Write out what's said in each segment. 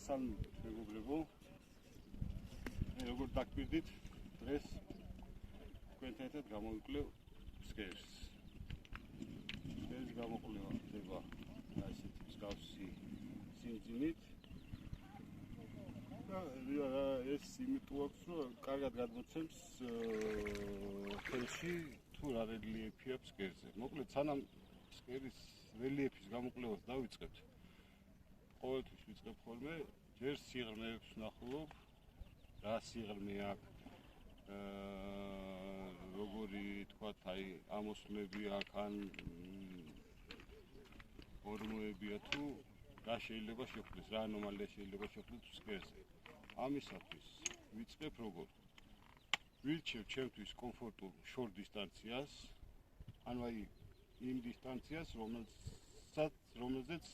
გესალმებით მეგობრებო. Როგორ დაგგვირდით დღეს თქვენთან ერთად გამოვიკლევ ფსკერს. ფსკერის გამოკვლევა ხდება ასეთი მსგავსი სიმძიმით. ეს იმიტომ აქვს, რომ კარგად გადმოცემს ხელში თუ რა რელიეფია ფსკერზე. მოკლედ, სანამ ფსკერის რელიეფის გამოკვლევას დავიწყებთ, ყოველთვის ვიწყებ ხოლმე ჯერ სიღრმეებს ვნახულობ, რა სიღრმე აქვს, როგორი თქვათ, აი ამოსვლები აქვს, ან ორმოებია თუ რა შეიძლება შეხვდეს, რა ანომალია შეიძლება შეხვდეს ფსკერზე. ამისათვის ვიწყებ როგორ? ვირჩევ ჩემთვის კომფორტულ შორ დისტანციას, ანუ აი იმ დისტანციას, რომელზეც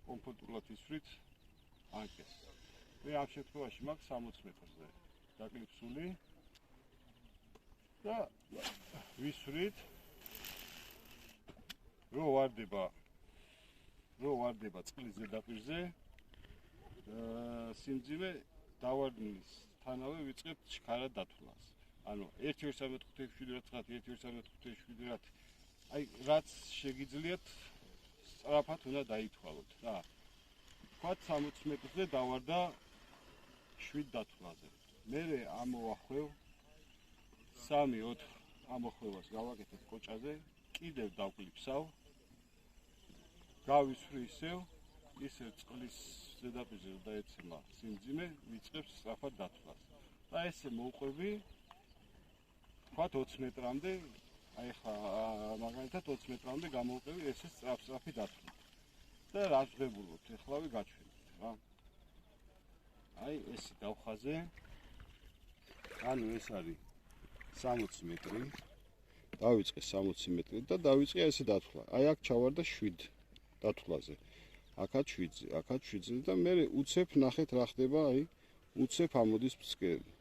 კომფორტულად ისვრით ანკეს. მე ამ შემთხვევაში მაქვს 60 მეტრზე დაკლიფსული და ვისვრით რო ვარდება წყლის ზედაპირზე, სიმძიმე დავარდნის თანავე ვიწყებთ შქარად დათვლას. ანუ 1.235-1.235 აი რაც შეგიძლიათ სწრაფად უნდა დაითვალოთ რა. თქვათ 60 მეტრზე დავარდა 7 დათვლაზე. მერე ამოვახვევ 3-4 ამოხვევას გავაკეთებ კოჭაზე, კიდევ დავკლიფსავ, გავისვრი ისევ წყლის ზედაპირზე დაეცემა სიმძიმე, ვიწყებ სწრაფად დათვლას. და ესე მოვყვები თქვათ 20 მეტრამდე, აი ხა მაგალითად 20 მეტრამდე გამოვყვები ესე სწრაფი დათვლა. და რაც ვღებულობთ, ეხლავე გაჩვენებთ რა. აი ესე დავხაზე. ანუ ეს არის 60 მეტრი. დავიწყე 60 მეტრი და დავიწყე ესე დათვლა. აი აქ ჩავარდა 7 დათვლაზე. აქაც 7-ზე და მე უცებ ნახეთ რა ხდება, აი უცებ ამოდის ფსკერი.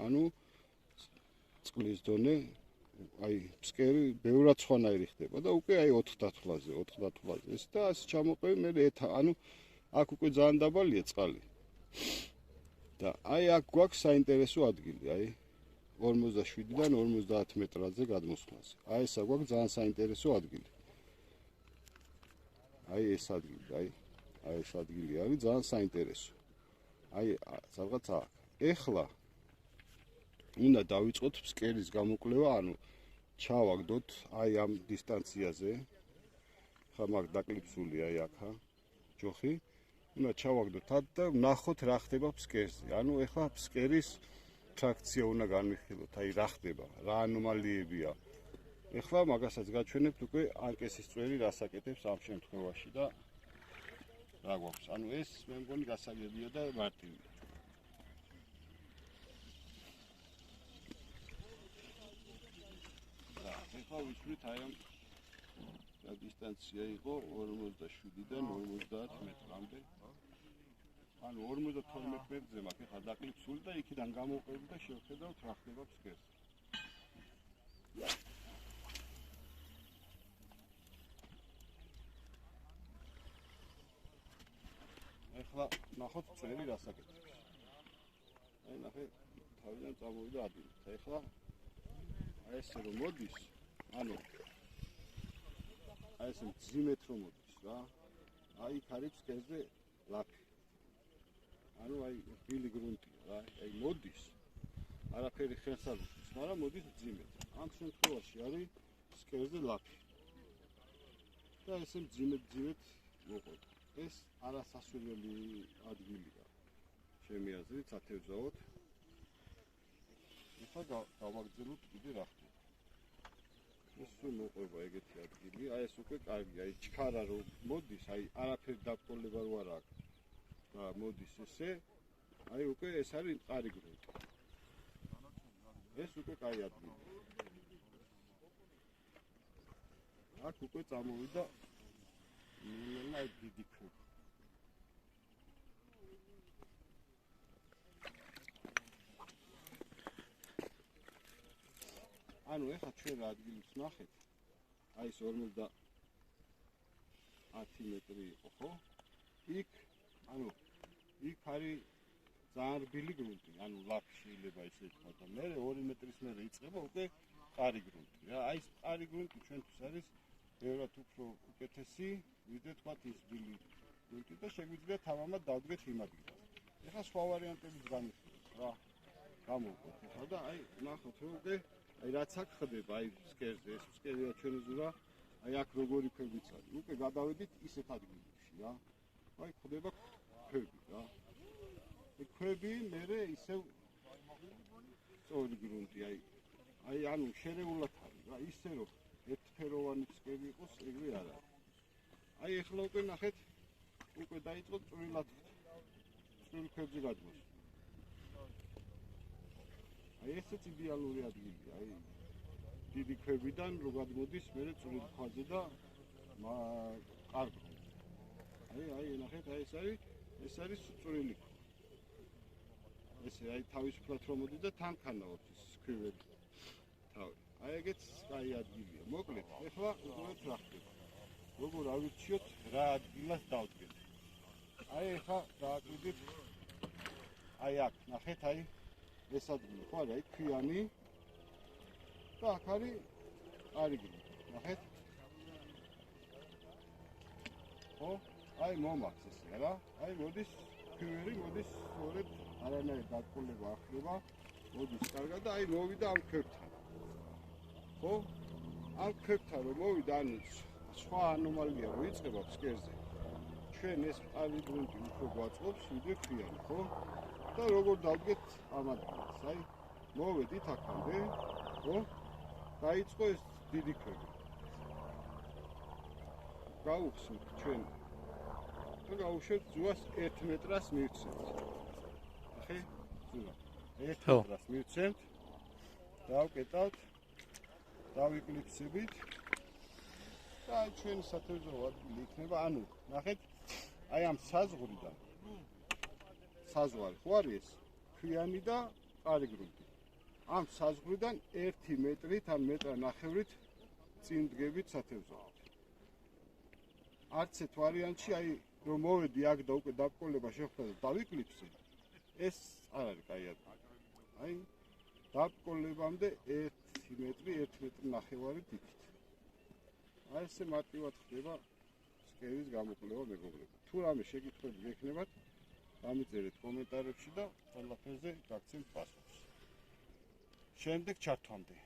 ანუ წყლის დონე, აი ფსკერი ბევრად სხვანაირი ხდება და უკვე აი 4 დათვლაზე. ეს და ასე ჩამოყევი მე ანუ აქ უკვე ძალიან დაბალია წყალი. და აი აქ გვაქვს საინტერესო ადგილი, აი 47-დან 50 მეტრაზე გადმოსვლაზე. აი ესა გვაქვს ძალიან საინტერესო ადგილი. აი ეს ადგილი, აი ეს ადგილი არის ძალიან საინტერესო. აი სადღაც აქ. ეხლა უნდა დავიწყოთ ფსკერის გამოკვლევა, ანუ ჩავაგდოთ აი ამ დისტანციაზე. ხა მაგ დაკლიფსული აი აქა ჯოხი. უნდა ჩავაგდოთ აქ და ვნახოთ რა ხდება ფსკერზე. ანუ ეხლა ფსკერის ტრაქცია უნდა განვიხილოთ, აი რა ხდება, რა ანომალიებია. ეხლა მაგასაც გაჩვენებთ უკვე ანკესის წვერი რას აკეთებს ამ შემთხვევაში და რა გვაქვს. ანუ ეს მე მგონი გასაგებია და მარტივია. და ეხლა ვისვრით აი ამ დისტანცია იყო 47-დან 50 მეტრამდე. ანუ 52 მეტრზე მაქვს ეხლა დაკლიფსული და იქიდან გამოვყვები და შევხედავთ რა ხდება ფსკერზე. ეხლა ნახოთ წვერი რას აკეთებს. აი ნახე თავიდან წამოვიდა ადგილი. ეხლა აი ესე რომ მოდის, ანუ აი ესე მძიმედ რომ მოდის რა. აი იქ არის ფსკერზე ლაფი. ანუ აი რბილი გრუნტია რა. აი მოდის. არაფერი ხელს არ უშლის, მაგრამ მოდის მძიმედ. ამ შემთხვევაში არის ფსკერზე ლაფი. და ესე მძიმედ მოყვება. ეს არასასურველი ადგილია. ჩემი აზრით, ათევზაოთ. ეხლა გავაგრძელოთ კიდე რა ხდება. ეს თუ მოყვება ეგეთი ადგილი, აი ეს უკვე კარგია, აი ჩქარა რომ მოდის, აი არაფერი დაბტოლება რო არ აქვს. და მოდის ესე, აი უკვე ეს არის მყარი გრუნტი. ეს უკვე კაი ადგილია. აქ უკვე წამოვიდა ნელა დიდი ქუხი. ანუ ეხლა ჩვენ რა ადგილს ვნახეთ? აი ეს 50 მეტრი იყო, ხო? იქ ანუ იქ არის ძალიან რბილი გრუნტი, ანუ ლაფი შეიძლება ისე ვთქვა და მე 2 მეტრის მერე იწყება უკვე მყარი გრუნტი რა. აი ეს მყარი გრუნტი ჩვენთვის არის ბევრად უფრო უკეთესი, ვიდრე თქვათ ის რბილი გრუნტი და შეგვიძლია თავამად დავდგეთ იმ ადგილას. ეხლა სხვა ვარიანტებიც გამიხსენებთ რა. გამოვყოთ ეხლა და აი ნახოთ რომ უკვე აი რაც აქ ხდება, აი ფსკერზე, ეს ფსკერია ჩვენი ზურა, აი აქ როგორი ქვებიც არის. უკვე გადავედით ისეთ ადგილებში რა. აი ხდება ქვები რა. ქვები მერე ისევ სწორი გრუნტი, აი ანუ შერეულად არის რა, ისე რომ ერთფეროვანი ფსკერი იყოს, ეგრე არ არის. აი ეხლა უკვე ნახეთ, უკვე დაიწყო წვრილად წვრილ ქვებზე გადმოსვლა. აი ესეც იდეალური ადგილია, აი დიდი ქვებიდან რო გადმოდის მერე წვრილ ქვაზე და კარგ. აი ნახეთ, აი ეს არის წვრილი ქვა. ესე აი თავისუფლად რომ მოდის და თანქანაობს ის ქვევები. თავი. აი ეგეც კაი ადგილია. მოკლედ, ეხლა უყურეთ რა ხდება. როგორ ავირჩიოთ რა ადგილას დავდგეთ. აი ეხლა დააკვირდით. აი აქ, ნახეთ, აი ეს ადგილი ხო არა, აი ქვიანი და აქ არის არიგინი. ნახეთ. ხო? აი მომაქვს ესე რა. აი მოდის ქვევერი, მოდის სწორედ არანაირი დაკოლება ახდება, მოდის კარგად და აი მოვიდა ამ ქვებთან. ხო? ამ ქვებთან რომ მოვიდა, ანუ სხვა ანომალია რო იწყება ფსკერზე. ჩვენ ეს მყარი გრუნტი უფრო გვაწყობს, ვიდრე ქვიანი, ხო? და როგორ დავდგეთ ამ ადგილას? აი მოვედით აქამდე, ხო? დაიწყო ეს დიდი ქვები. გავუხსნით ჩვენ და გავუშვებთ ზუას 1 მეტრას მივცემთ. ახე ზურა 1 მეტრას მივცემთ, დავკეტავთ, დავიკლიფსებით და აი ჩვენი სათევზაო ადგილი იქნება, ანუ ნახეთ, აი ამ საზღვრიდან საზღვარი ხო არის ეს ქვიანი და მყარი გრუნტი. ამ საზღვრიდან 1 მეტრით ან მეტრ-ნახევრით წინ დგებით სათევზაოდ. არც ერთ ვარიანტში აი რომ მოვედი აქ და უკვე დაბკოლება შეხვდა და დავიკლიფსე, ეს არ არის კაი ადგილი. აი დაბკოლებამდე 1 მეტრი, 1 მეტრ-ნახევარი დიკით. აი ესე მარტივად ხდება ფსკერის გამოკვლევა მეგობრებო. თუ რამე შეკითხვები გექნებათ, დამიწერეთ კომენტარებში და ყველაფერზე გაგცემთ პასუხს. შემდეგ ჩართვამდე.